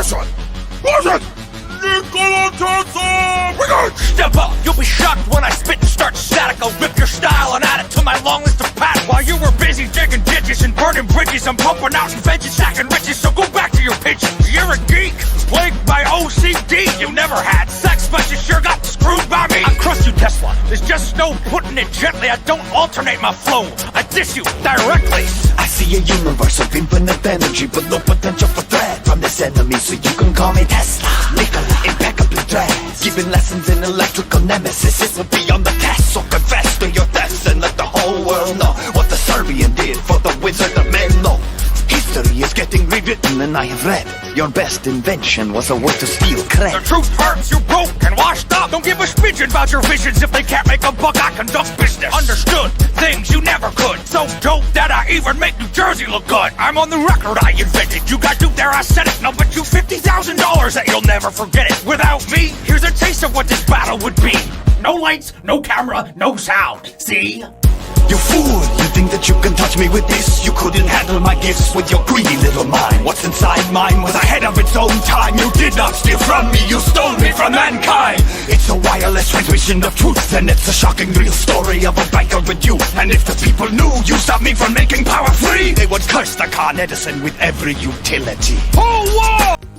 Edison! Was it Nikola Tesla? We got Step up, you'll be shocked when I spit and start static. I'll rip your style and add it to my long list of patents. While you were busy digging ditches and burning bridges, I'm pumping out inventions, stacking riches. So go back to your pitches. You're a geek, plagued by OCD. You never had sex, but you sure got screwed by me. I crushed you, Tesla. There's just no putting it gently. I don't alternate my flow. I diss you directly. I see a universe of infinite energy, but no potential for threat from this enemy. So you can call me Tesla, Nikola, impeccably dressed, giving lessons in electrical nemesis. It will be on the test, so confess to your deaths and let the whole world know what the Serbian did for the Wizard of Menlo. History is getting rewritten, and I have read your best invention was a way to steal cred. The truth hurts, you're broke and washed up. Don't give a smidgen about your visions. If they can't make a buck, I conduct business. Understood, things you never could. So dope that I even make New Jersey look good. I'm on the record, I invented. You got duped there, I said it. Now bet you $50,000 that you'll never forget it. Without me, here's a taste of what this battle would be. No lights, no camera, no sound. See? You fool, you think that you can touch me with this? You couldn't handle my gifts with your greedy little mind. What's inside mine was ahead of its own time. You did not steal from me, you stole me from mankind. It's a wireless transmission of truth, and it's a shocking real story of a banker with you. And if the people knew you stopped me from making power free, they would curse the Con Edison with every utility. Whole war!